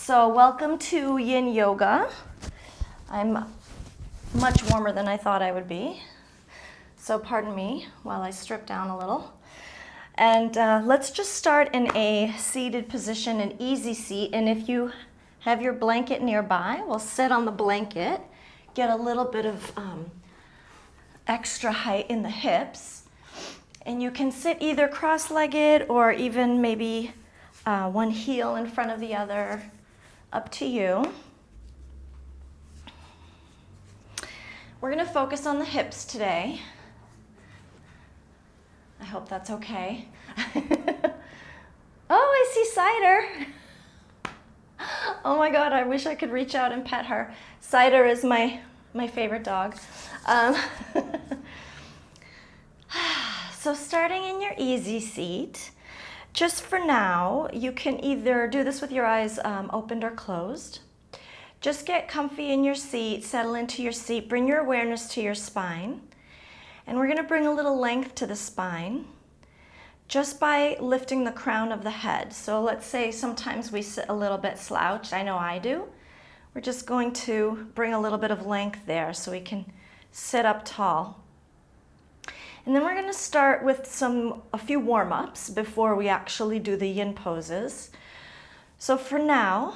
So welcome to Yin Yoga. I'm much warmer than I thought I would be. So pardon me while I strip down a little. And let's just start in a seated position, an easy seat. And if you have your blanket nearby, we'll sit on the blanket, get a little bit of extra height in the hips. And you can sit either cross-legged or even maybe one heel in front of the other, up to you. We're going to focus on the hips today. I hope that's okay. Oh, I see Cider. Oh my God, I wish I could reach out and pet her. Cider is my favorite dog. So starting in your easy seat, just for now, you can either do this with your eyes opened or closed. Just get comfy in your seat, settle into your seat, bring your awareness to your spine. And we're going to bring a little length to the spine just by lifting the crown of the head. So let's say sometimes we sit a little bit slouched. I know I do. We're just going to bring a little bit of length there so we can sit up tall. And then we're going to start with a few warm-ups before we actually do the yin poses. So for now,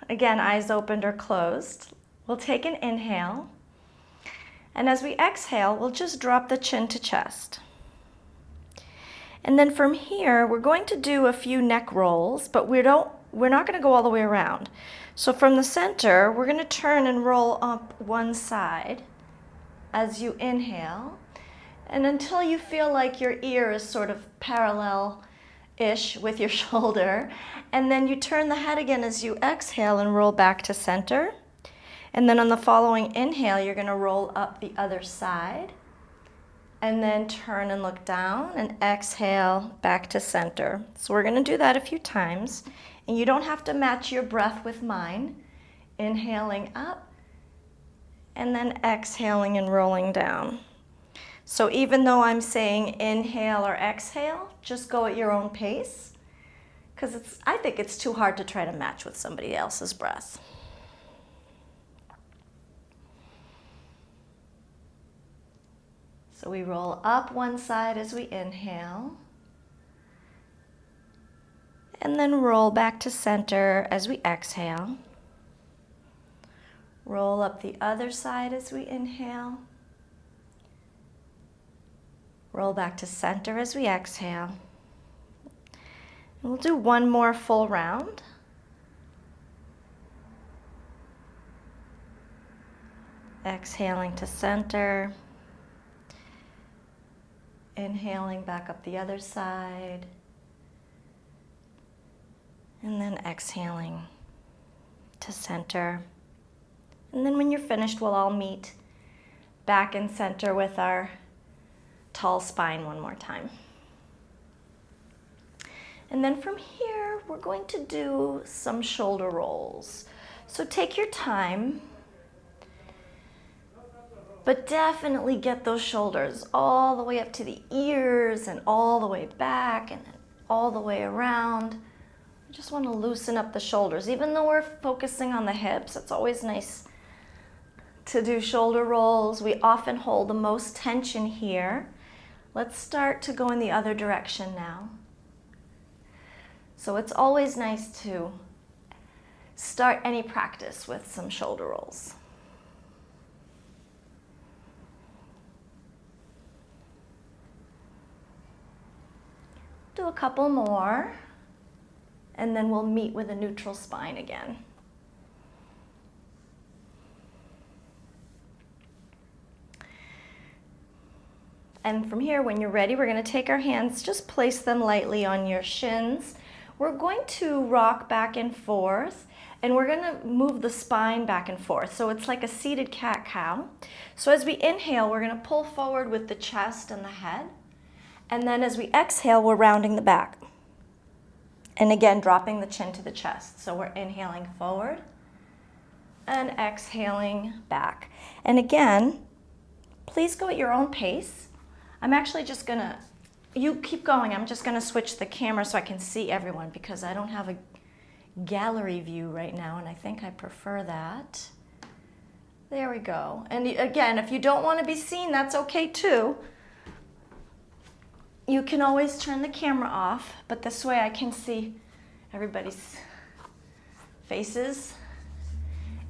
again, eyes opened or closed, we'll take an inhale. And as we exhale, we'll just drop the chin to chest. And then from here, we're going to do a few neck rolls, but we're not going to go all the way around. So from the center, we're going to turn and roll up one side as you inhale. And until you feel like your ear is sort of parallel-ish with your shoulder. And then you turn the head again as you exhale and roll back to center. And then on the following inhale, you're going to roll up the other side. And then turn and look down and exhale back to center. So we're going to do that a few times. And you don't have to match your breath with mine. Inhaling up and then exhaling and rolling down. So even though I'm saying inhale or exhale, just go at your own pace, because I think it's too hard to try to match with somebody else's breath. So we roll up one side as we inhale, and then roll back to center as we exhale. Roll up the other side as we inhale. Roll back to center as we exhale. And we'll do one more full round. Exhaling to center. Inhaling back up the other side. And then exhaling to center. And then when you're finished, we'll all meet back in center with our tall spine one more time. And then from here, we're going to do some shoulder rolls. So take your time, but definitely get those shoulders all the way up to the ears and all the way back and then all the way around. I just want to loosen up the shoulders. Even though we're focusing on the hips, it's always nice to do shoulder rolls. We often hold the most tension here. Let's start to go in the other direction now. So it's always nice to start any practice with some shoulder rolls. Do a couple more, and then we'll meet with a neutral spine again. And from here, when you're ready, we're going to take our hands, just place them lightly on your shins. We're going to rock back and forth, and we're going to move the spine back and forth. So it's like a seated cat-cow. So as we inhale, we're going to pull forward with the chest and the head. And then as we exhale, we're rounding the back. And again, dropping the chin to the chest. So we're inhaling forward and exhaling back. And again, please go at your own pace. I'm actually just gonna, you keep going, I'm just gonna switch the camera so I can see everyone because I don't have a gallery view right now, and I think I prefer that. There we go. And again, if you don't want to be seen, that's okay too. You can always turn the camera off, but this way I can see everybody's faces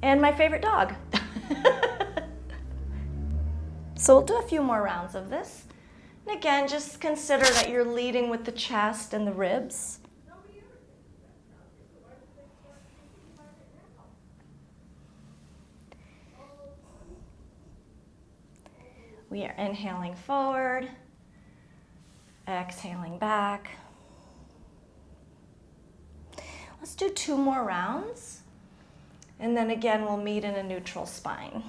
and my favorite dog. So we'll do a few more rounds of this. And again, just consider that you're leading with the chest and the ribs. We are inhaling forward, exhaling back. Let's do 2 more rounds, and then again we'll meet in a neutral spine.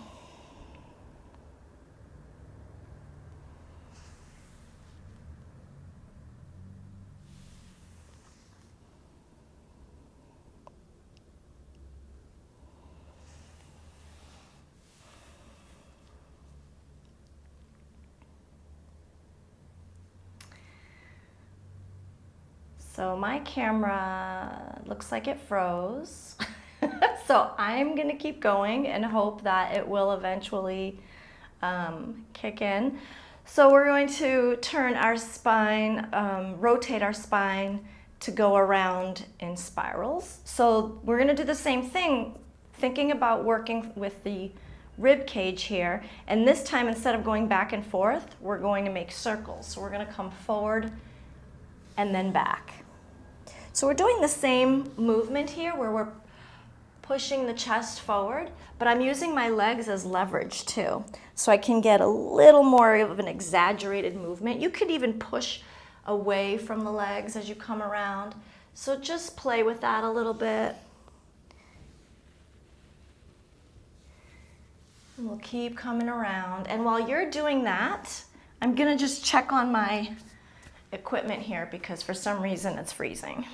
So my camera looks like it froze. So I'm gonna keep going and hope that it will eventually kick in. So we're going to turn our spine, rotate our spine to go around in spirals. So we're gonna do the same thing, thinking about working with the rib cage here. And this time, instead of going back and forth, we're going to make circles. So we're gonna come forward and then back. So we're doing the same movement here where we're pushing the chest forward, but I'm using my legs as leverage too. So I can get a little more of an exaggerated movement. You could even push away from the legs as you come around. So just play with that a little bit. And we'll keep coming around. And while you're doing that, I'm gonna just check on my equipment here because for some reason it's freezing.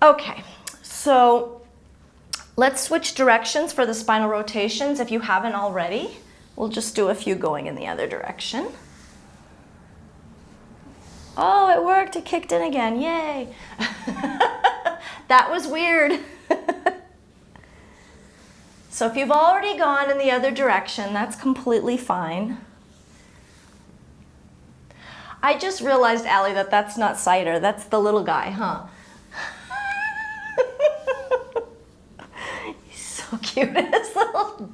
Okay, so let's switch directions for the spinal rotations. If you haven't already, we'll just do a few going in the other direction. Oh, it worked, it kicked in again, yay. That was weird. So if you've already gone in the other direction, that's completely fine. I just realized, Allie, that that's not Cider. That's the little guy, huh? He's so cute. His little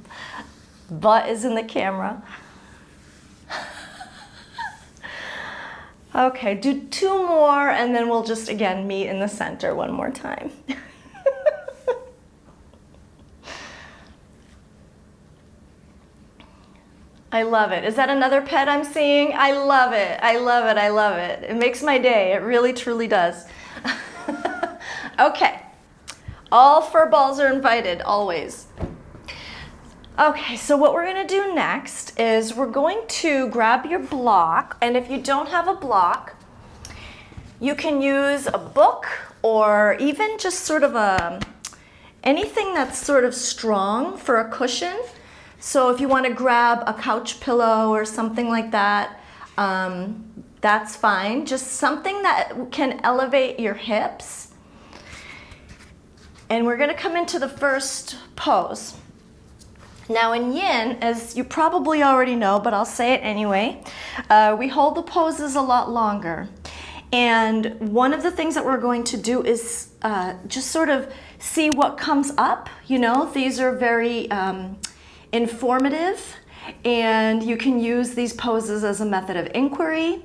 butt is in the camera. Okay, do 2 more, and then we'll just, again, meet in the center one more time. I love it. Is that another pet I'm seeing? I love it. I love it. I love it. It makes my day. It really, truly does. Okay. All fur balls are invited, always. Okay, so what we're going to do next is we're going to grab your block, and if you don't have a block, you can use a book or even just sort of anything that's sort of strong for a cushion. So if you want to grab a couch pillow or something like that, that's fine. Just something that can elevate your hips. And we're going to come into the first pose. Now in yin, as you probably already know, but I'll say it anyway, we hold the poses a lot longer. And one of the things that we're going to do is just sort of see what comes up. You know, these are very informative, and you can use these poses as a method of inquiry.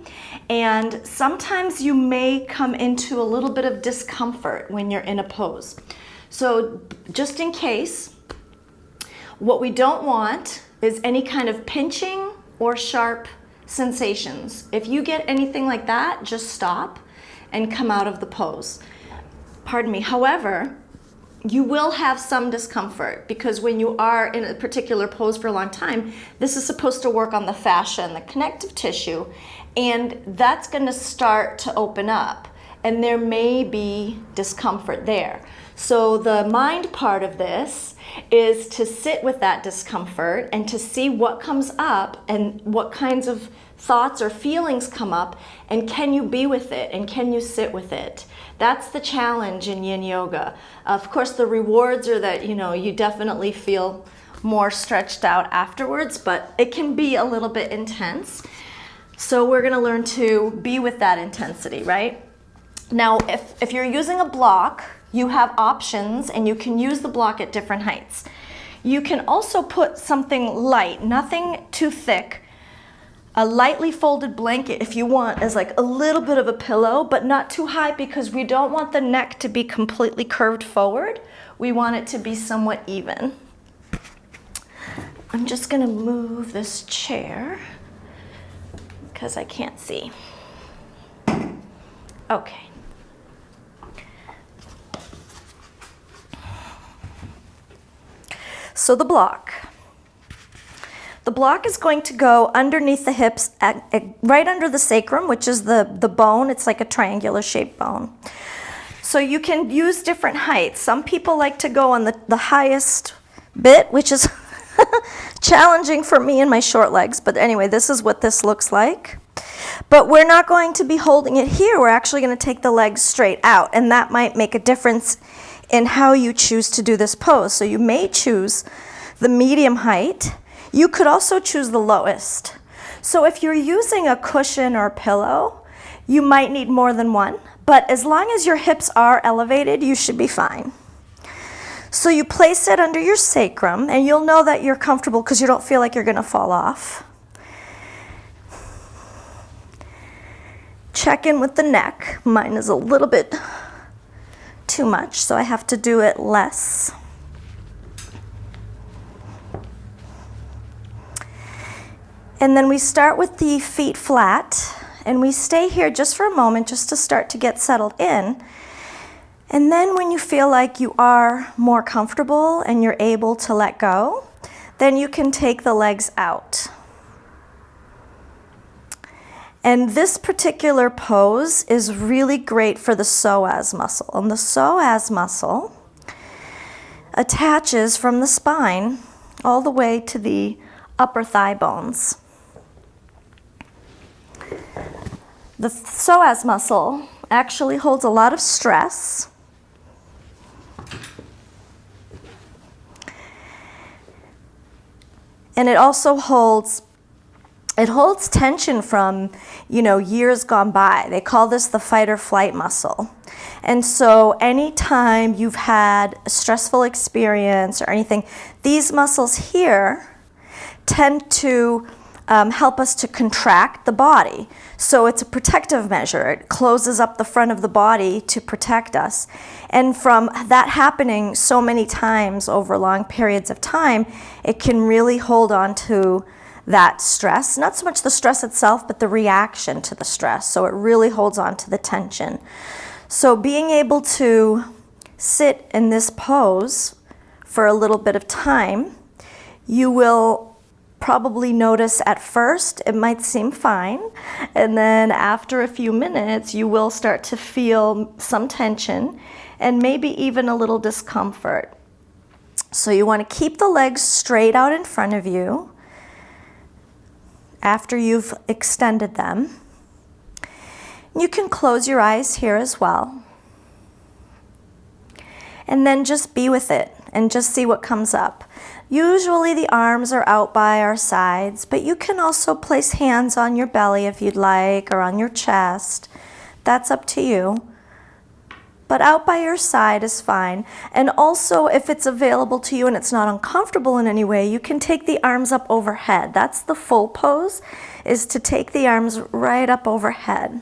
And sometimes you may come into a little bit of discomfort when you're in a pose. So just in case, what we don't want is any kind of pinching or sharp sensations. If you get anything like that, just stop and come out of the pose. Pardon me. However, you will have some discomfort because when you are in a particular pose for a long time, this is supposed to work on the fascia and the connective tissue, and that's going to start to open up. and there may be discomfort there. So the mind part of this is to sit with that discomfort and to see what comes up and what kinds of thoughts or feelings come up, and can you be with it and can you sit with it? That's the challenge in yin yoga. Of course, the rewards are that, you definitely feel more stretched out afterwards, but it can be a little bit intense. So we're going to learn to be with that intensity, right? Now, if you're using a block, you have options and you can use the block at different heights. You can also put something light, nothing too thick, a lightly folded blanket if you want as like a little bit of a pillow, but not too high because we don't want the neck to be completely curved forward. We want it to be somewhat even. I'm just going to move this chair because I can't see. Okay. So the block. The block is going to go underneath the hips, right under the sacrum, which is the bone. It's like a triangular shaped bone. So you can use different heights. Some people like to go on the highest bit, which is challenging for me and my short legs. But anyway, this is what this looks like. But we're not going to be holding it here. We're actually going to take the legs straight out, and that might make a difference in how you choose to do this pose. So you may choose the medium height. You could also choose the lowest. So if you're using a cushion or a pillow, you might need more than one, but as long as your hips are elevated, you should be fine. So you place it under your sacrum, and you'll know that you're comfortable because you don't feel like you're going to fall off. Check in with the neck. Mine is a little bit too much, so I have to do it less. And then we start with the feet flat, and we stay here just for a moment just to start to get settled in. And then when you feel like you are more comfortable and you're able to let go, then you can take the legs out. And this particular pose is really great for the psoas muscle. And the psoas muscle attaches from the spine all the way to the upper thigh bones. The psoas muscle actually holds a lot of stress. And it also holds tension from, years gone by. They call this the fight or flight muscle. And so anytime you've had a stressful experience or anything, these muscles here tend to help us to contract the body. So it's a protective measure. It closes up the front of the body to protect us. And from that happening so many times over long periods of time, it can really hold on to that stress. Not so much the stress itself, but the reaction to the stress. So it really holds on to the tension. So being able to sit in this pose for a little bit of time, you will probably notice at first it might seem fine, and then after a few minutes you will start to feel some tension and maybe even a little discomfort. So you want to keep the legs straight out in front of you after you've extended them. You can close your eyes here as well. And then just be with it and just see what comes up. Usually the arms are out by our sides, but you can also place hands on your belly if you'd like, or on your chest. That's up to you. But out by your side is fine. And also, if it's available to you and it's not uncomfortable in any way, you can take the arms up overhead. That's the full pose, is to take the arms right up overhead.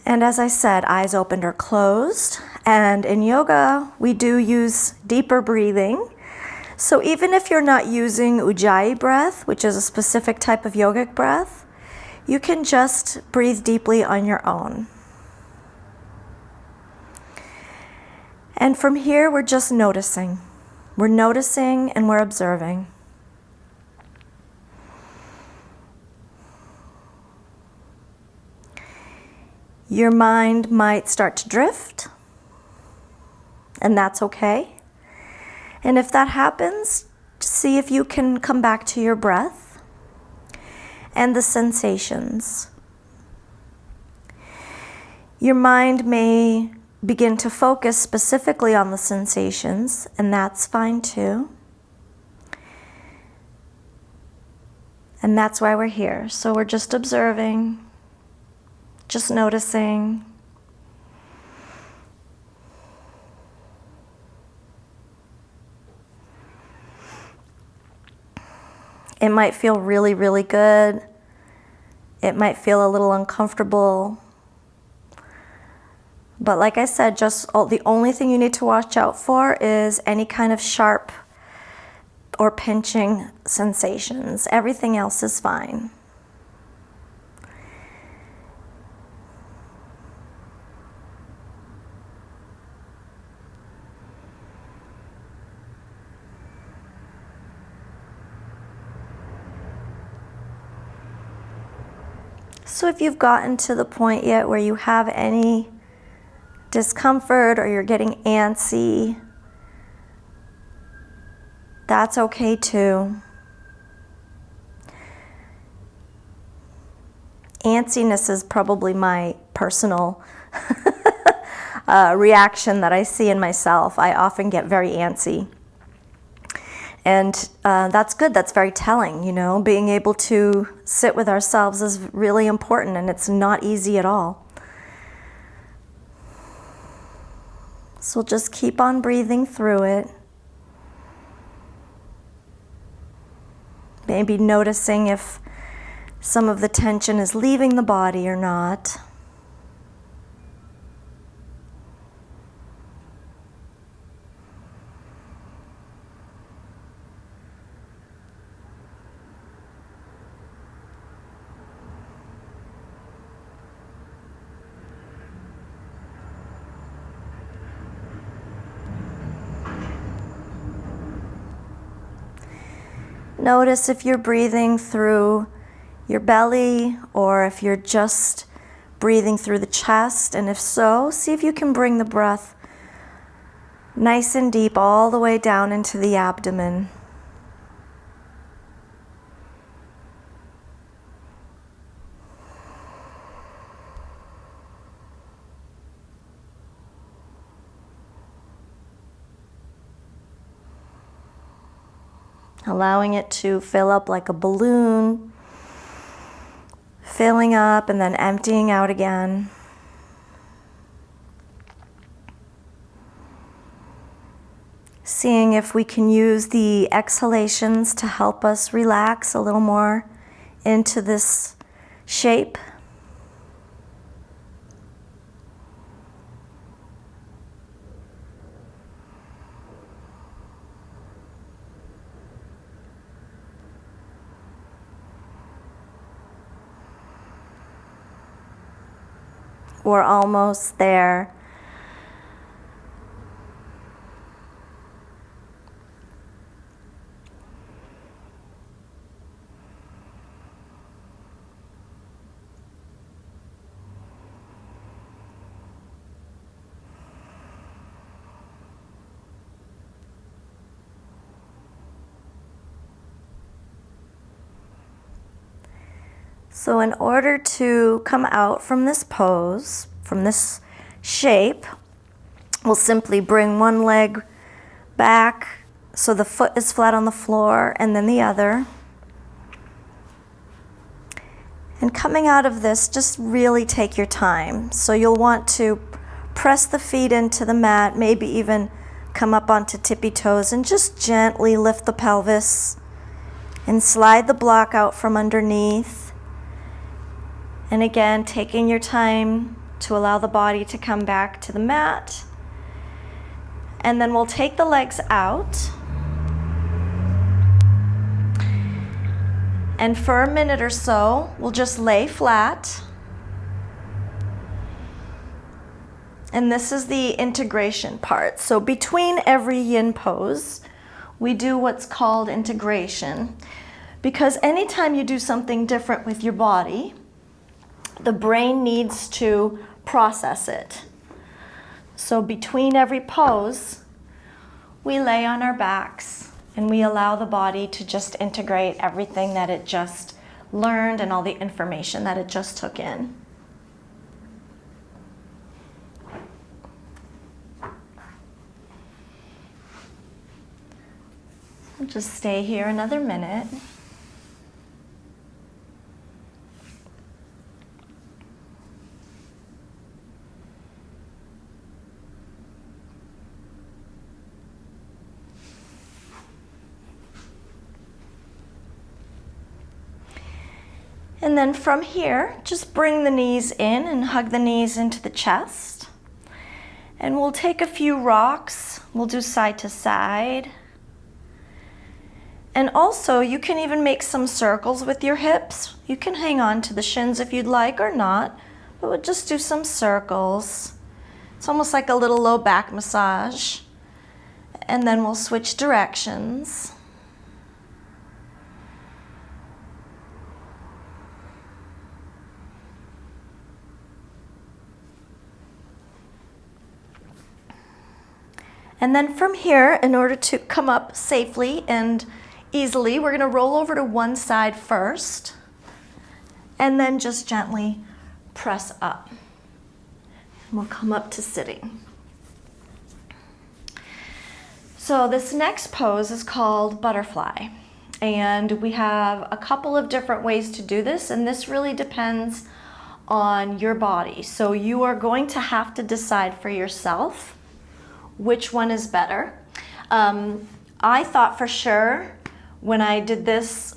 And as I said, eyes opened or closed. And in yoga, we do use deeper breathing. So even if you're not using Ujjayi breath, which is a specific type of yogic breath, you can just breathe deeply on your own. And from here, we're just noticing. We're noticing and we're observing. your mind might start to drift, and that's okay. And if that happens, see if you can come back to your breath and the sensations. Your mind may begin to focus specifically on the sensations, and that's fine too. And that's why we're here. So we're just observing, just noticing. It might feel really, really good. It might feel a little uncomfortable. But like I said, the only thing you need to watch out for is any kind of sharp or pinching sensations. Everything else is fine. So if you've gotten to the point yet where you have any discomfort or you're getting antsy, that's okay too. Antsiness is probably my personal reaction that I see in myself. I often get very antsy. And that's good, that's very telling, you know. Being able to sit with ourselves is really important, and it's not easy at all. So just keep on breathing through it. Maybe noticing if some of the tension is leaving the body or not. Notice if you're breathing through your belly or if you're just breathing through the chest. And if so, see if you can bring the breath nice and deep all the way down into the abdomen. Allowing it to fill up like a balloon, filling up and then emptying out again. Seeing if we can use the exhalations to help us relax a little more into this shape. We're almost there. So in order to come out from this pose, from this shape, we'll simply bring one leg back so the foot is flat on the floor and then the other. And coming out of this, just really take your time. So you'll want to press the feet into the mat, maybe even come up onto tippy toes and just gently lift the pelvis and slide the block out from underneath. And again, taking your time to allow the body to come back to the mat. And then we'll take the legs out. And for a minute or so, we'll just lay flat. And this is the integration part. So between every yin pose, we do what's called integration. Because anytime you do something different with your body, the brain needs to process it. So between every pose, we lay on our backs and we allow the body to just integrate everything that it just learned and all the information that it just took in. We'll just stay here another minute. And then from here, just bring the knees in and hug the knees into the chest. And we'll take a few rocks. We'll do side to side. And also, you can even make some circles with your hips. You can hang on to the shins if you'd like or not, but we'll just do some circles. It's almost like a little low back massage. And then we'll switch directions. And then from here, in order to come up safely and easily, we're going to roll over to one side first, and then just gently press up. And we'll come up to sitting. So this next pose is called butterfly. And we have a couple of different ways to do this, and this really depends on your body. So you are going to have to decide for yourself which one is better. I thought for sure when I did this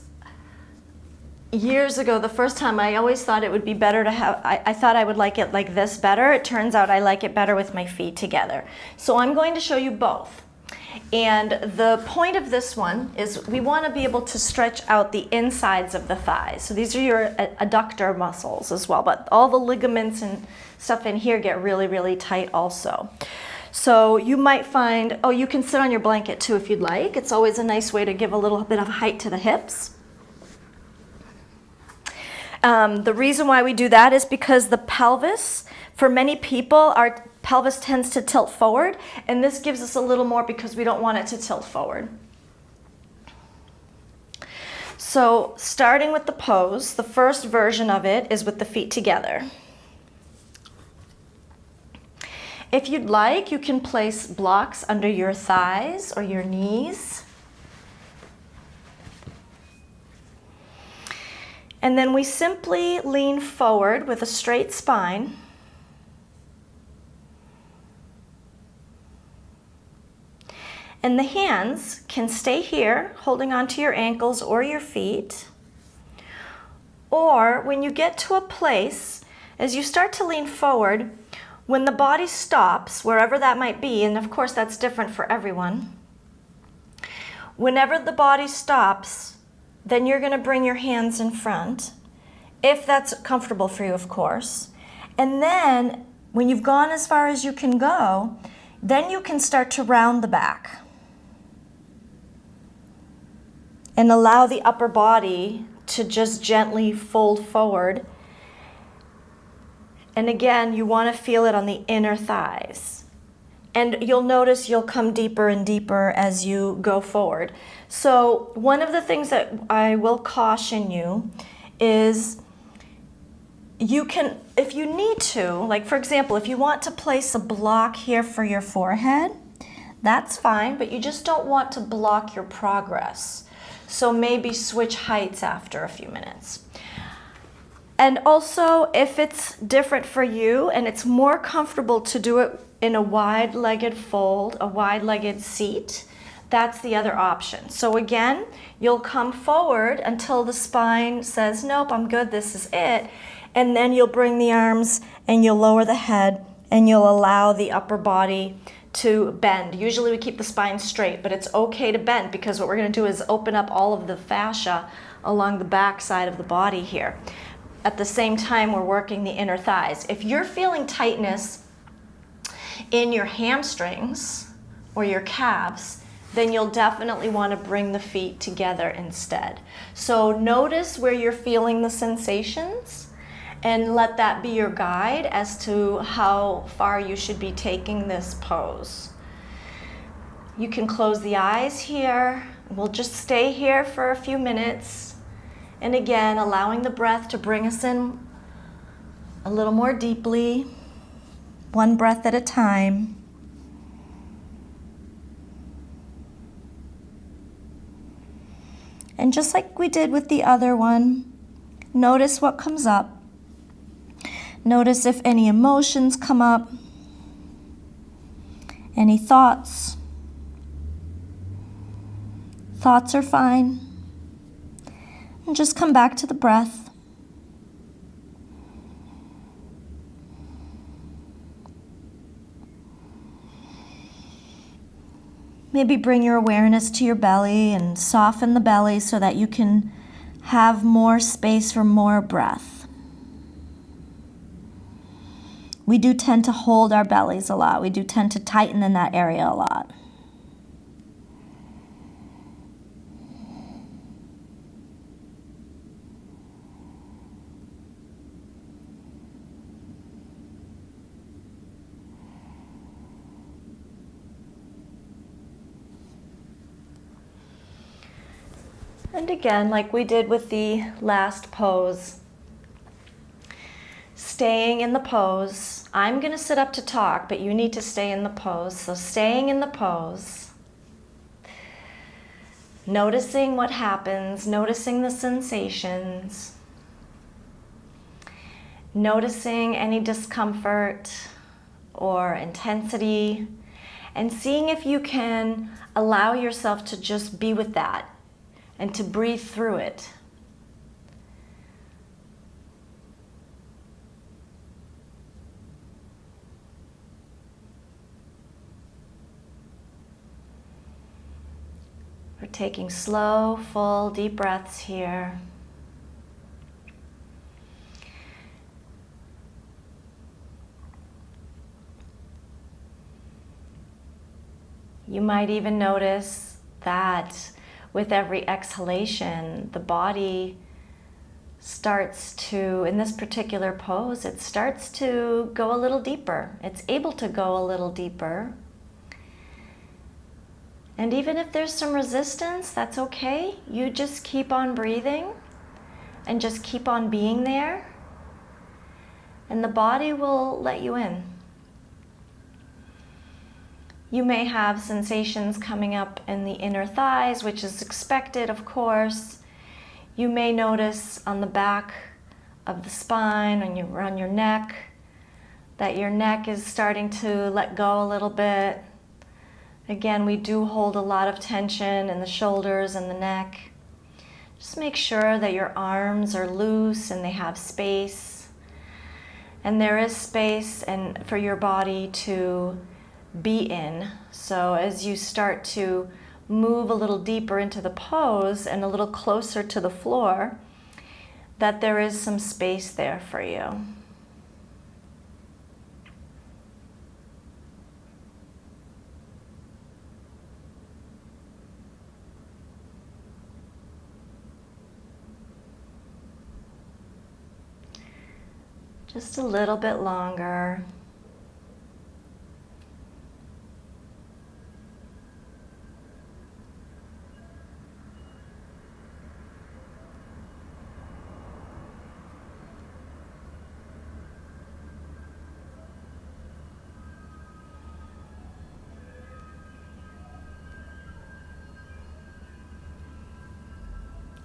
years ago, the first time, I always thought it would be better to have, I thought I would like it like this better. It turns out I like it better with my feet together. So I'm going to show you both. And the point of this one is we want to be able to stretch out the insides of the thighs. So these are your adductor muscles as well, but all the ligaments and stuff in here get really, really tight also. So you might find, oh, you can sit on your blanket too if you'd like. It's always a nice way to give a little bit of height to the hips. The reason why we do that is because the pelvis, for many people, our pelvis tends to tilt forward, and this gives us a little more because we don't want it to tilt forward. So starting with the pose, the first version of it is with the feet together. If you'd like, you can place blocks under your thighs or your knees. And then we simply lean forward with a straight spine. And the hands can stay here, holding onto your ankles or your feet. Or when you get to a place, as you start to lean forward, when the body stops, wherever that might be, and of course that's different for everyone, whenever the body stops, then you're going to bring your hands in front, if that's comfortable for you, of course. And then when you've gone as far as you can go, then you can start to round the back and allow the upper body to just gently fold forward. And again, you want to feel it on the inner thighs. And you'll notice you'll come deeper and deeper as you go forward. So one of the things that I will caution you is you can, if you need to, like for example, if you want to place a block here for your forehead, that's fine, but you just don't want to block your progress. So maybe switch heights after a few minutes. And also, if it's different for you and it's more comfortable to do it in a wide-legged fold, a wide-legged seat, that's the other option. So again, you'll come forward until the spine says, nope, I'm good, this is it. And then you'll bring the arms and you'll lower the head and you'll allow the upper body to bend. Usually we keep the spine straight, but it's okay to bend because what we're going to do is open up all of the fascia along the back side of the body here. At the same time, we're working the inner thighs. If you're feeling tightness in your hamstrings or your calves, then you'll definitely want to bring the feet together instead. So notice where you're feeling the sensations, And let that be your guide as to how far you should be taking this pose. You can close the eyes here. We'll just stay here for a few minutes. And again, allowing the breath to bring us in a little more deeply, one breath at a time. And just like we did with the other one, notice what comes up. Notice if any emotions come up, any thoughts. Thoughts are fine. And just come back to the breath. Maybe bring your awareness to your belly and soften the belly so that you can have more space for more breath. We do tend to hold our bellies a lot. We do tend to tighten in that area a lot. And again, like we did with the last pose, staying in the pose. I'm going to sit up to talk, but you need to stay in the pose. So staying in the pose, noticing what happens, noticing the sensations, noticing any discomfort or intensity, and seeing if you can allow yourself to just be with that and to breathe through it. We're taking slow, full, deep breaths here. You might even notice that with every exhalation, the body starts to, in this particular pose, it starts to go a little deeper. It's able to go a little deeper. And even if there's some resistance, that's okay. You just keep on breathing and just keep on being there. And the body will let you in. You may have sensations coming up in the inner thighs, which is expected, of course. You may notice on the back of the spine, on your neck, that your neck is starting to let go a little bit. Again, we do hold a lot of tension in the shoulders and the neck. Just make sure that your arms are loose and they have space. And there is space for your body to be in. So as you start to move a little deeper into the pose and a little closer to the floor, that there is some space there for you. Just a little bit longer.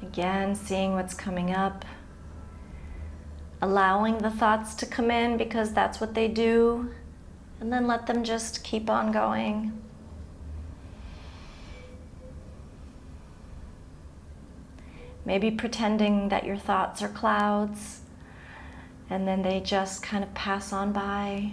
Again, seeing what's coming up, allowing the thoughts to come in because that's what they do, and then let them just keep on going. Maybe pretending that your thoughts are clouds, and then they just kind of pass on by.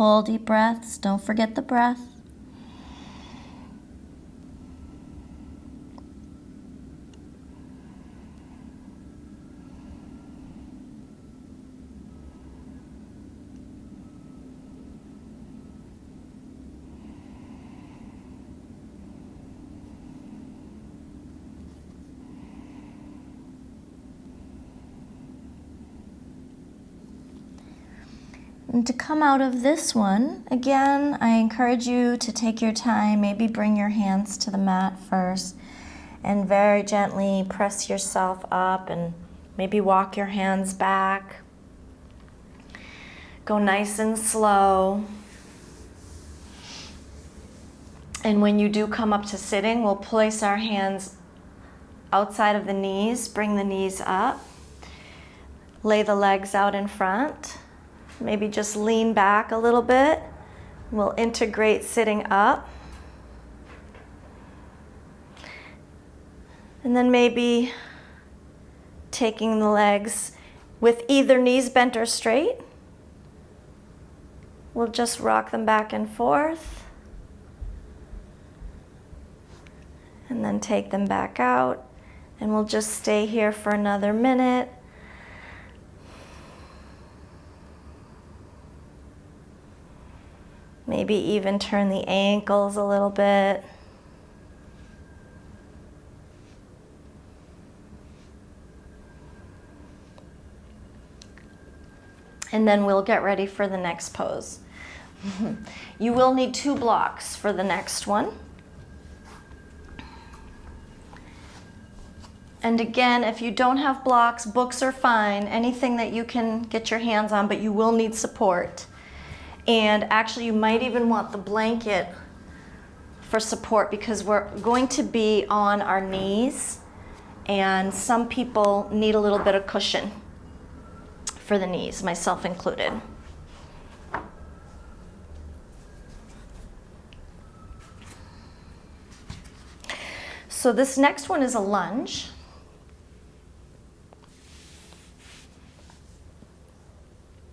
full deep breaths. Don't forget the breath. And to come out of this one, again, I encourage you to take your time, maybe bring your hands to the mat first, and very gently press yourself up and maybe walk your hands back. Go nice and slow. And when you do come up to sitting, we'll place our hands outside of the knees, bring the knees up, lay the legs out in front. Maybe just lean back a little bit. We'll integrate sitting up. And then maybe taking the legs with either knees bent or straight. We'll just rock them back and forth. And then take them back out. And we'll just stay here for another minute. Maybe even turn the ankles a little bit. And then we'll get ready for the next pose. You will need 2 blocks for the next one. And again, if you don't have blocks, books are fine, anything that you can get your hands on, but you will need support. And actually, you might even want the blanket for support because we're going to be on our knees, and some people need a little bit of cushion for the knees, myself included. So this next one is a lunge.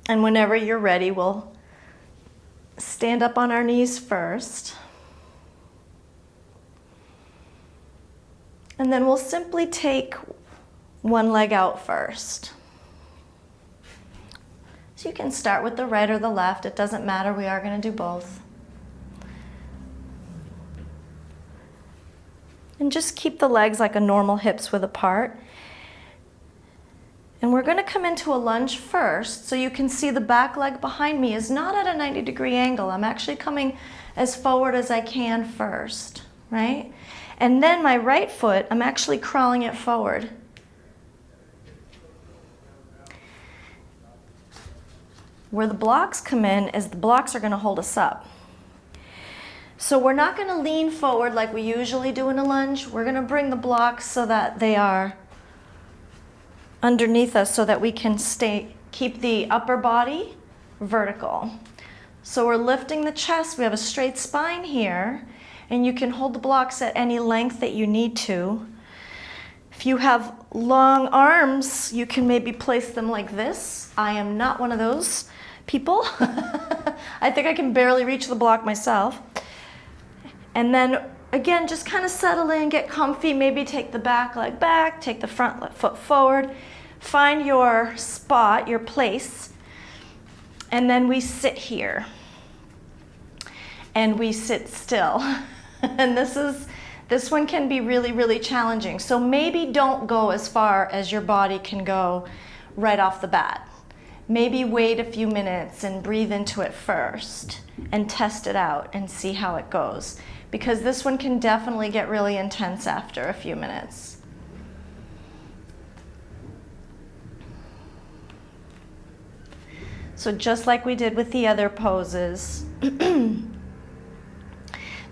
And whenever you're ready, we'll stand up on our knees first. And then we'll simply take one leg out first. So you can start with the right or the left. It doesn't matter. We are going to do both. And just keep the legs like a normal hips width apart. And we're going to come into a lunge first, so you can see the back leg behind me is not at a 90-degree angle. I'm actually coming as forward as I can first, right? And then my right foot, I'm actually crawling it forward. Where the blocks come in is the blocks are going to hold us up. So we're not going to lean forward like we usually do in a lunge. We're going to bring the blocks so that they are underneath us so that we can keep the upper body vertical. So we're lifting the chest. We have a straight spine here, and you can hold the blocks at any length that you need to. If you have long arms, you can maybe place them like this. I am not one of those people. I think I can barely reach the block myself. And then again, just kind of settle in, get comfy, maybe take the back leg back, take the front foot forward, find your spot, your place, and then we sit here. And we sit still. And this one can be really, really challenging. So maybe don't go as far as your body can go right off the bat. Maybe wait a few minutes and breathe into it first and test it out and see how it goes. Because this one can definitely get really intense after a few minutes. So just like we did with the other poses,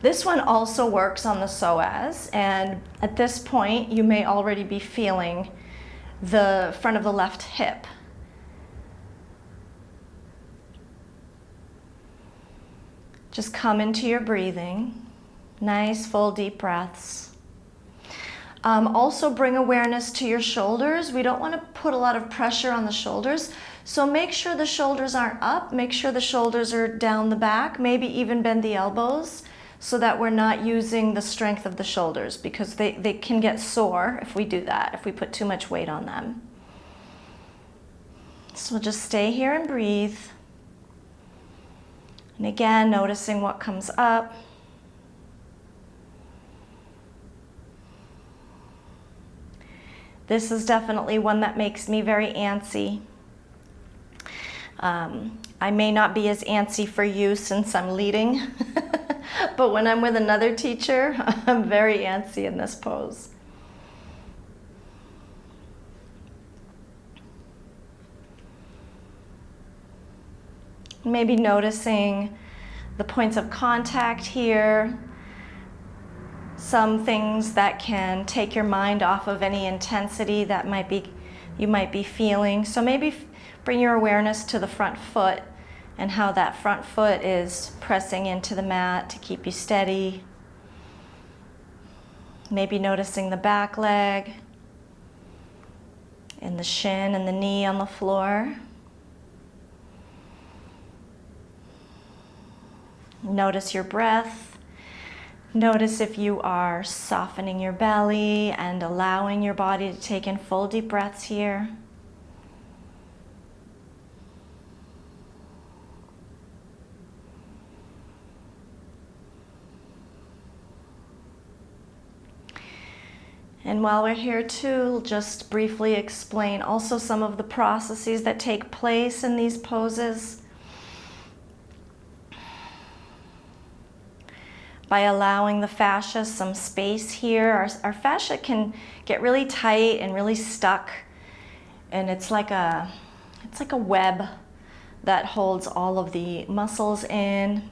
this one also works on the psoas, and at this point you may already be feeling the front of the left hip. Just come into your breathing. Nice, full, deep breaths. Also bring awareness to your shoulders. We don't want to put a lot of pressure on the shoulders. So make sure the shoulders aren't up. Make sure the shoulders are down the back. Maybe even bend the elbows so that we're not using the strength of the shoulders, because they can get sore if we do that, if we put too much weight on them. So we'll just stay here and breathe. And again, noticing what comes up. This is definitely one that makes me very antsy. I may not be as antsy for you since I'm leading, but when I'm with another teacher, I'm very antsy in this pose. Maybe noticing the points of contact here, some things that can take your mind off of any intensity that you might be feeling. So maybe bring your awareness to the front foot and how that front foot is pressing into the mat to keep you steady. Maybe noticing the back leg and the shin and the knee on the floor. Notice your breath. Notice if you are softening your belly and allowing your body to take in full deep breaths here. And while we're here too, just briefly explain also some of the processes that take place in these poses. By allowing the fascia some space here, our fascia can get really tight and really stuck, and it's like a web that holds all of the muscles in.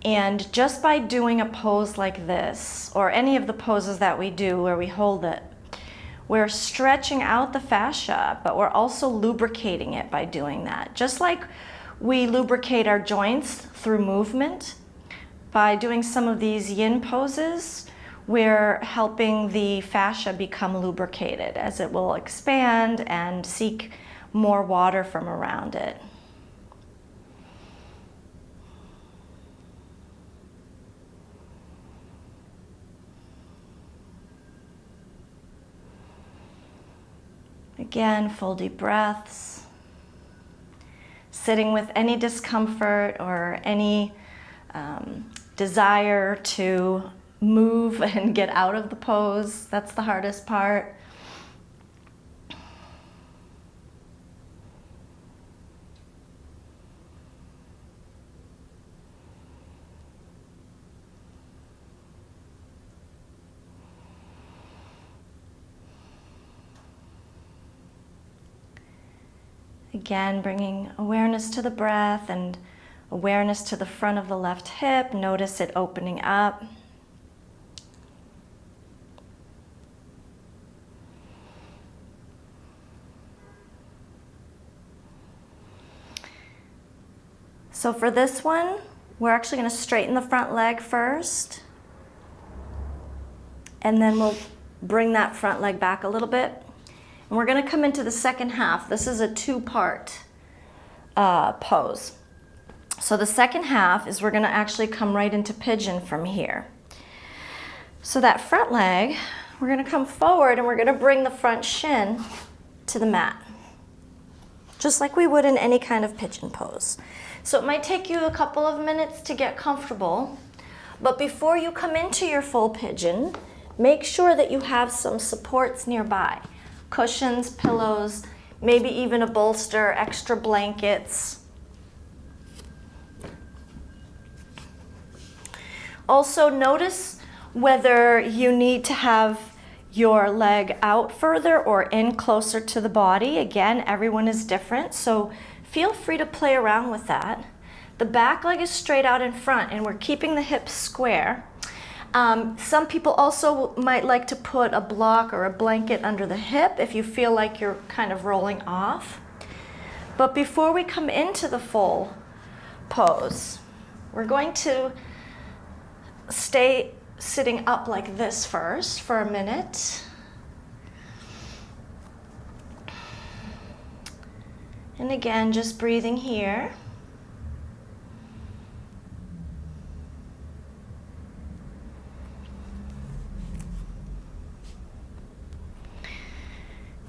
And just by doing a pose like this, or any of the poses that we do where we hold it, we're stretching out the fascia, but we're also lubricating it by doing that. Just like we lubricate our joints through movement, by doing some of these yin poses, we're helping the fascia become lubricated as it will expand and seek more water from around it. Again, full deep breaths. Sitting with any discomfort or any desire to move and get out of the pose. That's the hardest part. Again, bringing awareness to the breath and awareness to the front of the left hip. Notice it opening up. So for this one, we're actually going to straighten the front leg first. And then we'll bring that front leg back a little bit. And we're going to come into the second half. This is a two-part pose. So the second half is we're going to actually come right into pigeon from here. So that front leg, we're going to come forward and we're going to bring the front shin to the mat, just like we would in any kind of pigeon pose. So it might take you a couple of minutes to get comfortable, but before you come into your full pigeon, make sure that you have some supports nearby. Cushions, pillows, maybe even a bolster, extra blankets. Also notice whether you need to have your leg out further or in closer to the body. Again, everyone is different, so feel free to play around with that. The back leg is straight out in front and we're keeping the hips square. Some people also might like to put a block or a blanket under the hip if you feel like you're kind of rolling off. But before we come into the full pose, we're going to stay sitting up like this first for a minute. And again, just breathing here.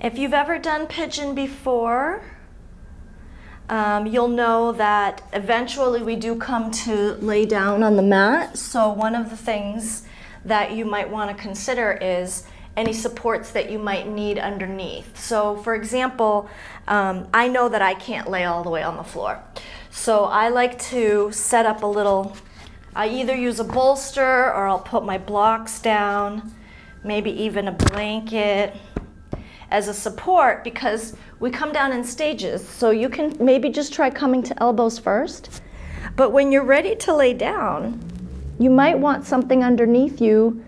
If you've ever done pigeon before, you'll know that eventually we do come to lay down on the mat. So one of the things that you might want to consider is any supports that you might need underneath. So for example, I know that I can't lay all the way on the floor. So I like to set up a little, I either use a bolster or I'll put my blocks down, maybe even a blanket as a support, because we come down in stages. So you can maybe just try coming to elbows first. But when you're ready to lay down, you might want something underneath you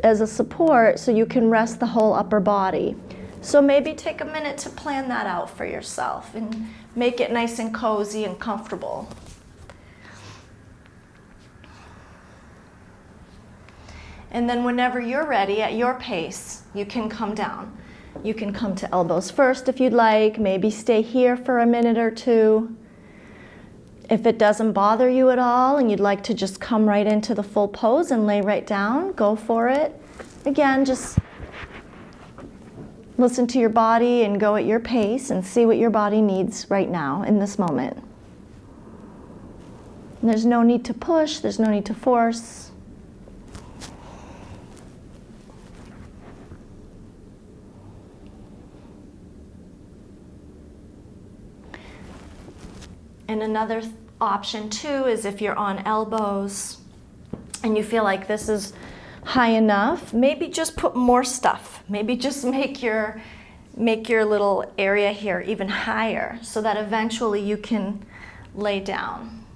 as a support so you can rest the whole upper body. So maybe take a minute to plan that out for yourself and make it nice and cozy and comfortable. And then whenever you're ready, at your pace, you can come down. You can come to elbows first if you'd like, maybe stay here for a minute or two. If it doesn't bother you at all and you'd like to just come right into the full pose and lay right down, go for it. Again, just listen to your body and go at your pace and see what your body needs right now in this moment. And there's no need to push, there's no need to force. And another option too is if you're on elbows and you feel like this is high enough, maybe just put more stuff. Maybe just make your little area here even higher so that eventually you can lay down.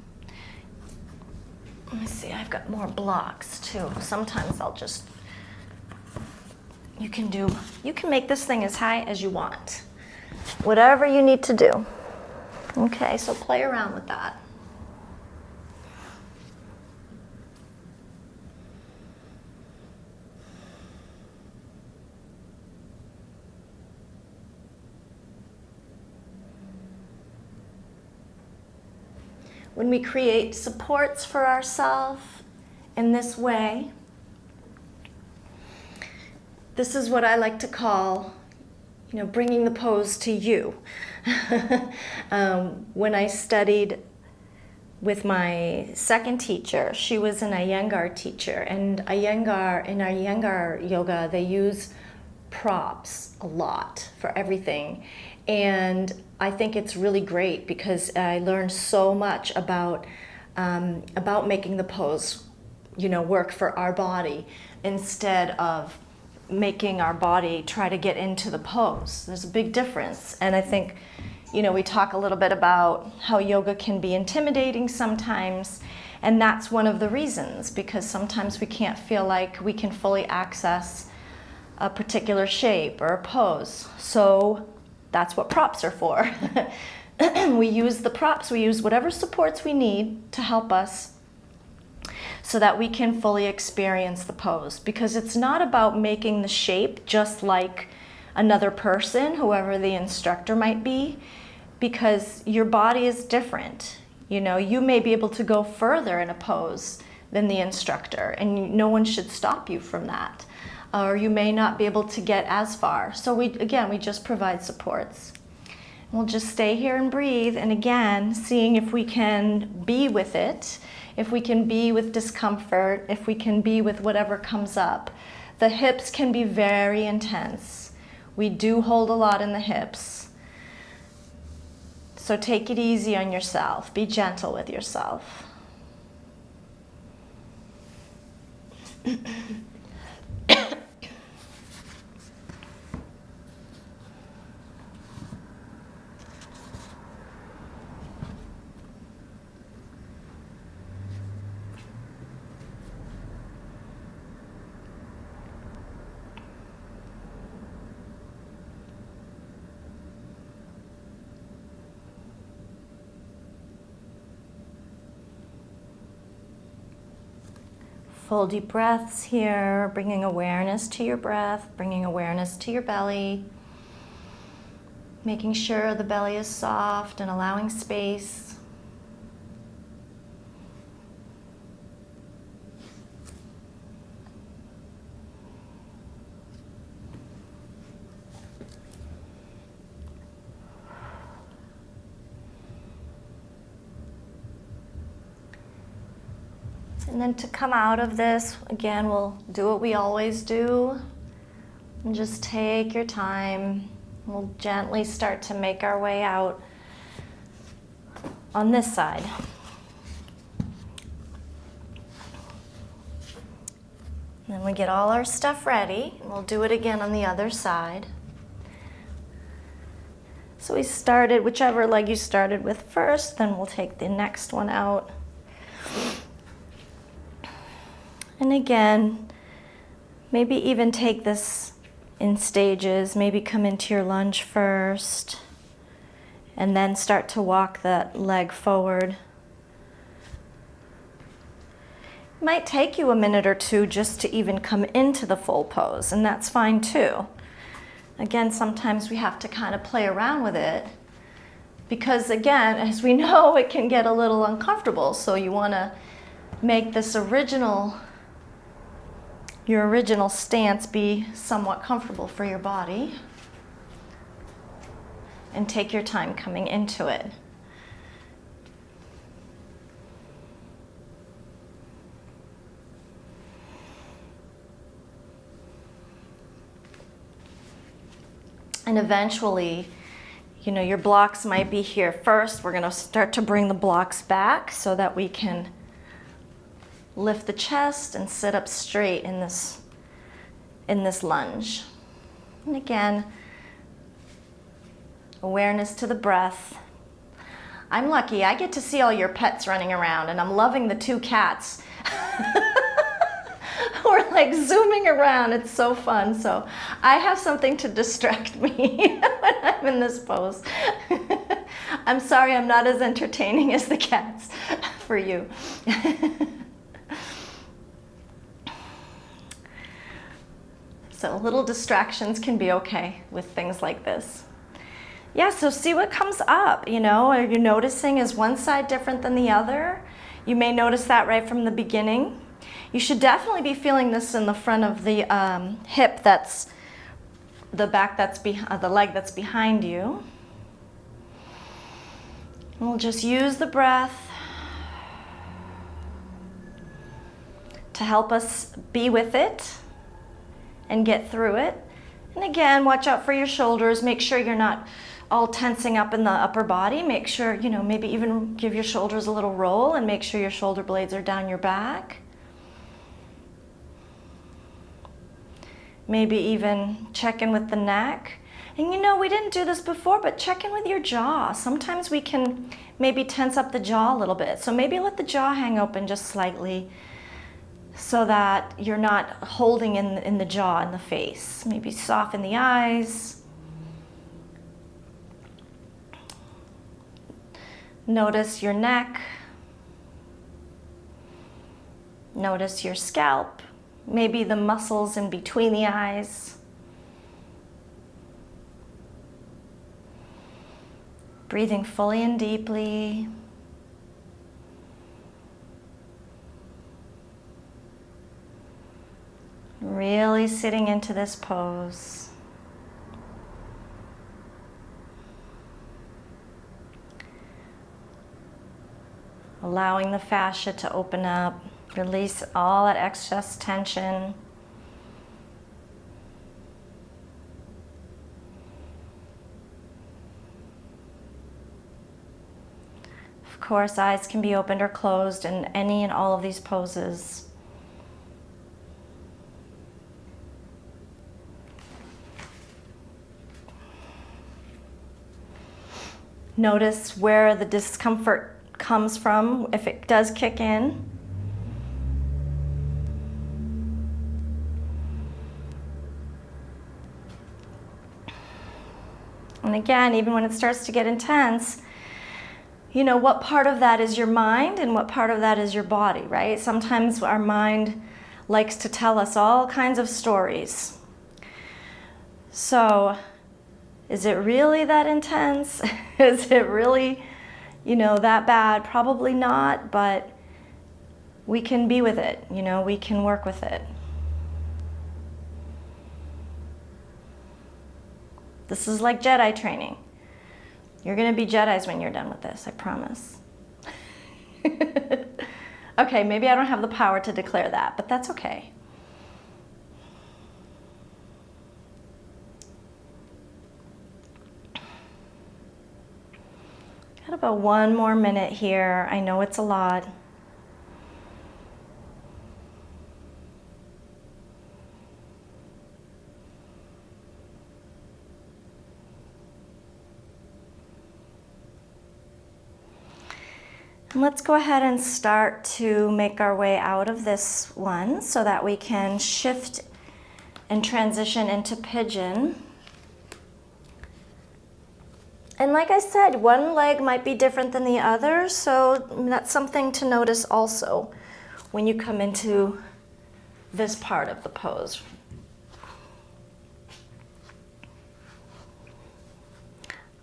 Let me see, I've got more blocks too. Sometimes I'll just, you can make this thing as high as you want. Whatever you need to do. Okay, so play around with that. When we create supports for ourselves in this way, this is what I like to call, bringing the pose to you. When I studied with my second teacher, she was an Iyengar teacher, and in Iyengar yoga, they use props a lot for everything. And I think it's really great because I learned so much about making the pose, work for our body instead of making our body try to get into the pose. There's a big difference. And I think, we talk a little bit about how yoga can be intimidating sometimes, and that's one of the reasons, because sometimes we can't feel like we can fully access a particular shape or a pose. So that's what props are for. We use the props, we use whatever supports we need to help us so that we can fully experience the pose. Because it's not about making the shape just like another person, whoever the instructor might be, because your body is different. You may be able to go further in a pose than the instructor, and no one should stop you from that. Or you may not be able to get as far. So we just provide supports. We'll just stay here and breathe, and again, seeing if we can be with it, if we can be with discomfort, if we can be with whatever comes up. The hips can be very intense. We do hold a lot in the hips. So take it easy on yourself. Be gentle with yourself. Full deep breaths here, bringing awareness to your breath, bringing awareness to your belly, making sure the belly is soft and allowing space. And then to come out of this, again, we'll do what we always do. And just take your time. We'll gently start to make our way out on this side. Then we get all our stuff ready, and we'll do it again on the other side. So we started, whichever leg you started with first, then we'll take the next one out. And again, maybe even take this in stages. Maybe come into your lunge first, and then start to walk that leg forward. It might take you a minute or two just to even come into the full pose, and that's fine too. Again, sometimes we have to kind of play around with it because, again, as we know, it can get a little uncomfortable. So you want to make this your original stance be somewhat comfortable for your body, and take your time coming into it. And eventually, your blocks might be here first. We're going to start to bring the blocks back so that we can lift the chest and sit up straight in this lunge. And again, awareness to the breath. I'm lucky, I get to see all your pets running around, and I'm loving the 2 cats. We're like zooming around, it's so fun. So I have something to distract me when I'm in this pose. I'm sorry I'm not as entertaining as the cats for you. So little distractions can be okay with things like this. Yeah, so see what comes up, Are you noticing, is one side different than the other? You may notice that right from the beginning. You should definitely be feeling this in the front of the hip, that's the back, that's the leg that's behind you. And we'll just use the breath to help us be with it and get through it. And again, watch out for your shoulders. Make sure you're not all tensing up in the upper body. Make sure, maybe even give your shoulders a little roll and make sure your shoulder blades are down your back. Maybe even check in with the neck. And we didn't do this before, but check in with your jaw. Sometimes we can maybe tense up the jaw a little bit. So maybe let the jaw hang open just slightly, so that you're not holding in the jaw and the face. Maybe soften the eyes. Notice your neck. Notice your scalp. Maybe the muscles in between the eyes. Breathing fully and deeply. Really sitting into this pose. Allowing the fascia to open up, release all that excess tension. Of course, eyes can be opened or closed in any and all of these poses. Notice where the discomfort comes from, if it does kick in. And again, even when it starts to get intense, what part of that is your mind and what part of that is your body, right? Sometimes our mind likes to tell us all kinds of stories. So, is it really that intense? Is it really, that bad? Probably not, but we can be with it, we can work with it. This is like Jedi training. You're going to be Jedis when you're done with this, I promise. Okay, maybe I don't have the power to declare that, but that's okay. Got about 1 more minute here. I know it's a lot. And let's go ahead and start to make our way out of this one so that we can shift and transition into pigeon. And like I said, one leg might be different than the other, so that's something to notice also when you come into this part of the pose.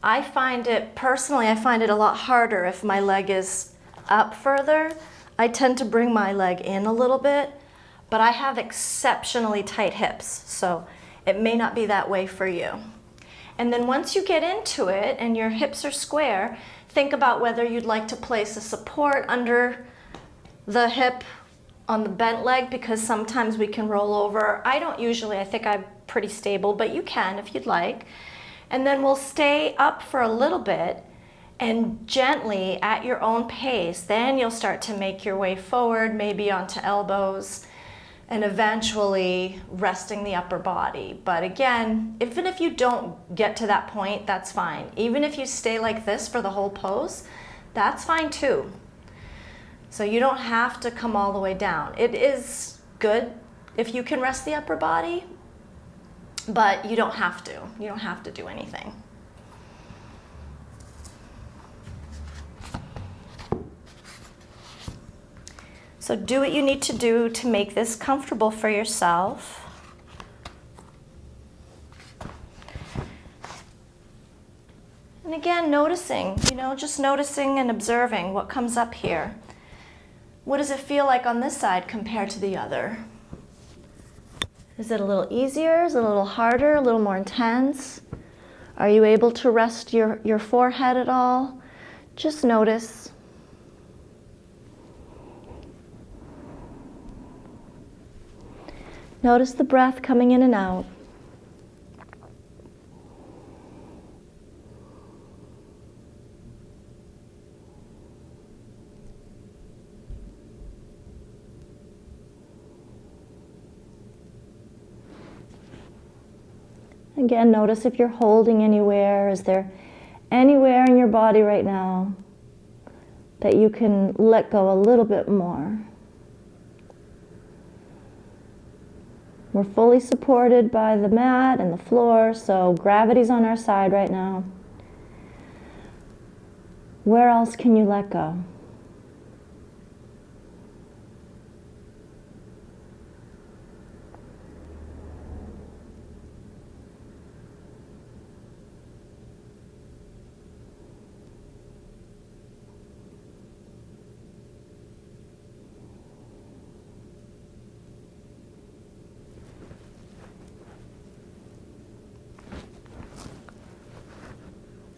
Personally, I find it a lot harder if my leg is up further. I tend to bring my leg in a little bit, but I have exceptionally tight hips, so it may not be that way for you. And then once you get into it and your hips are square, think about whether you'd like to place a support under the hip on the bent leg, because sometimes we can roll over. I don't usually, I think I'm pretty stable, but you can if you'd like. And then we'll stay up for a little bit and gently at your own pace, then you'll start to make your way forward, maybe onto elbows, and eventually resting the upper body. But again, even if you don't get to that point, that's fine. Even if you stay like this for the whole pose, that's fine too. So you don't have to come all the way down. It is good if you can rest the upper body, but you don't have to. You don't have to do anything. So do what you need to do to make this comfortable for yourself. And again, noticing, just noticing and observing what comes up here. What does it feel like on this side compared to the other? Is it a little easier? Is it a little harder? A little more intense? Are you able to rest your forehead at all? Just notice. Notice the breath coming in and out. Again, notice if you're holding anywhere. Is there anywhere in your body right now that you can let go a little bit more? We're fully supported by the mat and the floor, so gravity's on our side right now. Where else can you let go?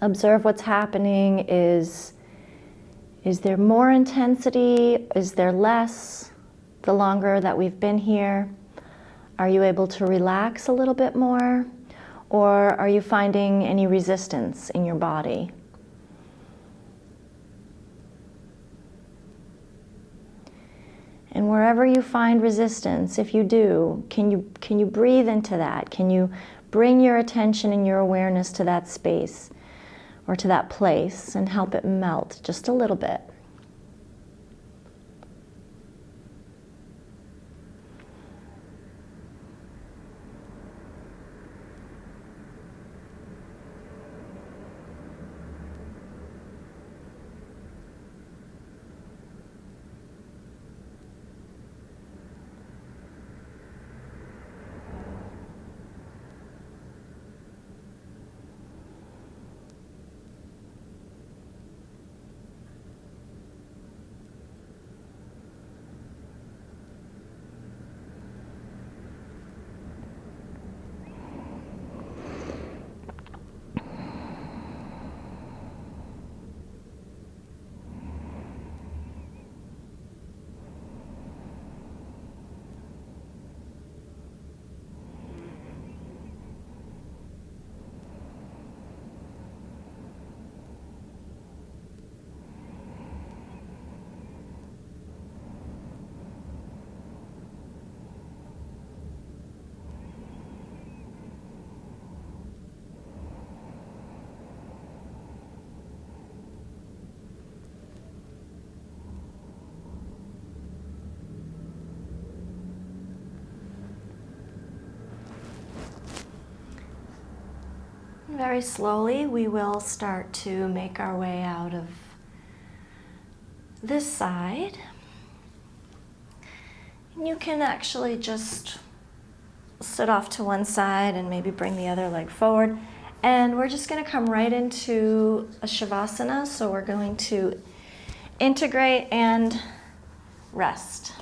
Observe what's happening. Is there more intensity? Is there less the longer that we've been here? Are you able to relax a little bit more? Or are you finding any resistance in your body? And wherever you find resistance, if you do, can you breathe into that? Can you bring your attention and your awareness to that space or to that place and help it melt just a little bit? Very slowly, we will start to make our way out of this side. And you can actually just sit off to one side and maybe bring the other leg forward. And we're just going to come right into a Shavasana. So we're going to integrate and rest.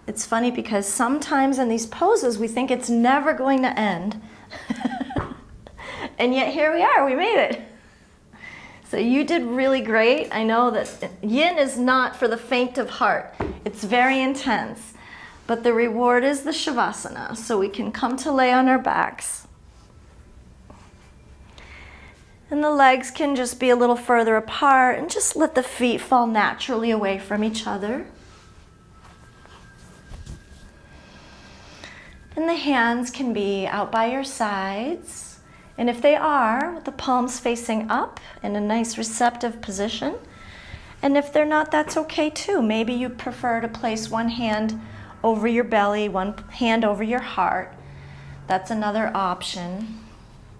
It's funny because sometimes in these poses we think it's never going to end. And yet here we are, we made it. So you did really great. I know that yin is not for the faint of heart. It's very intense. But the reward is the Shavasana. So we can come to lay on our backs. And the legs can just be a little further apart and just let the feet fall naturally away from each other. And the hands can be out by your sides. And if they are, with the palms facing up in a nice receptive position. And if they're not, that's okay too. Maybe you prefer to place one hand over your belly, one hand over your heart. That's another option.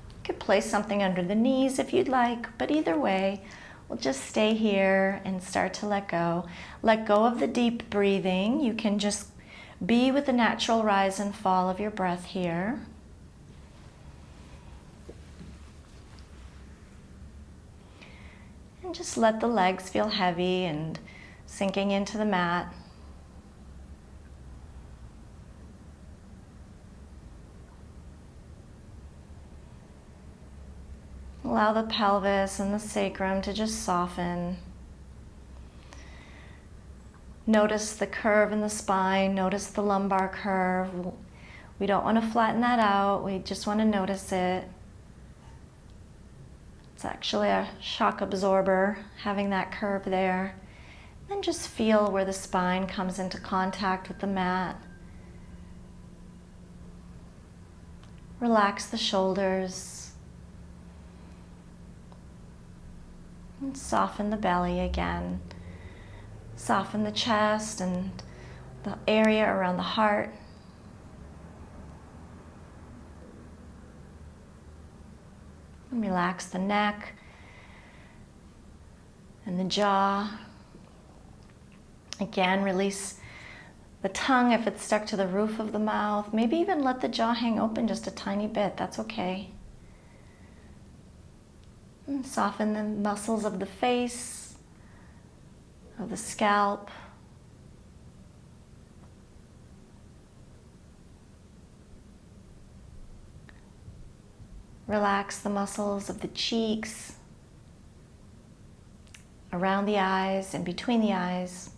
You could place something under the knees if you'd like, but either way, we'll just stay here and start to let go. Let go of the deep breathing. You can just be with the natural rise and fall of your breath here. And just let the legs feel heavy and sinking into the mat. Allow the pelvis and the sacrum to just soften. Notice the curve in the spine, notice the lumbar curve. We don't want to flatten that out, we just want to notice it. It's actually a shock absorber, having that curve there. Then just feel where the spine comes into contact with the mat. Relax the shoulders. And soften the belly again. Soften the chest and the area around the heart. And relax the neck and the jaw. Again, release the tongue if it's stuck to the roof of the mouth. Maybe even let the jaw hang open just a tiny bit. That's okay. And soften the muscles of the face, of the scalp. Relax the muscles of the cheeks, around the eyes and between the eyes.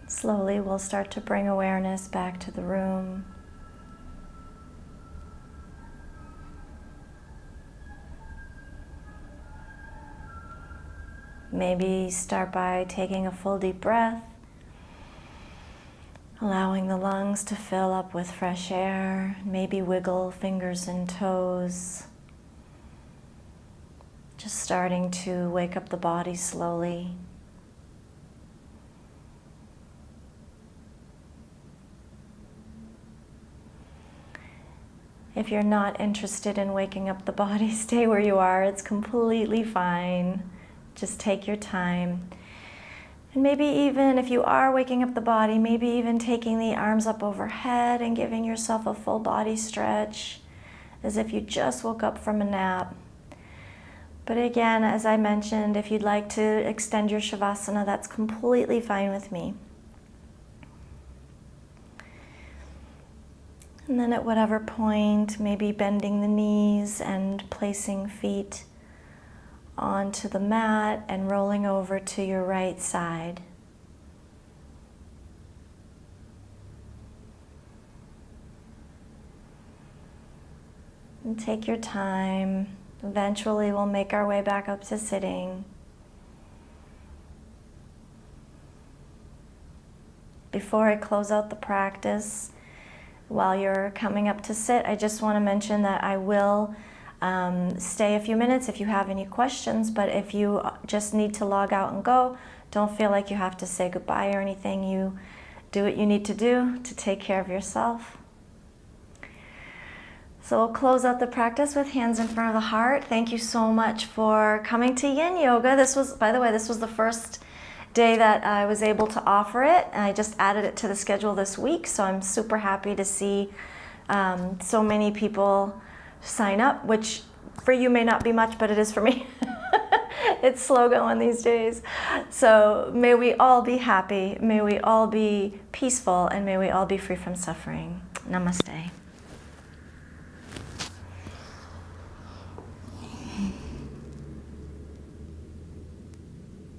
Slowly, we'll start to bring awareness back to the room. Maybe start by taking a full deep breath, allowing the lungs to fill up with fresh air. Maybe wiggle fingers and toes. Just starting to wake up the body slowly. If you're not interested in waking up the body, stay where you are. It's completely fine. Just take your time. And maybe even if you are waking up the body, maybe even taking the arms up overhead and giving yourself a full body stretch, as if you just woke up from a nap. But again, as I mentioned, if you'd like to extend your Shavasana, that's completely fine with me. And then at whatever point, maybe bending the knees and placing feet onto the mat and rolling over to your right side. And take your time. Eventually, we'll make our way back up to sitting. Before I close out the practice, while you're coming up to sit, I just want to mention that I will stay a few minutes if you have any questions, but if you just need to log out and go, don't feel like you have to say goodbye or anything. You do what you need to do to take care of yourself. So we'll close out the practice with hands in front of the heart. Thank you so much for coming to Yin Yoga. This was, by the way, this was the first day that I was able to offer it. I just added it to the schedule this week, so I'm super happy to see so many people sign up, which for you may not be much, but it is for me. It's slow going these days. So may we all be happy, may we all be peaceful, and may we all be free from suffering. Namaste.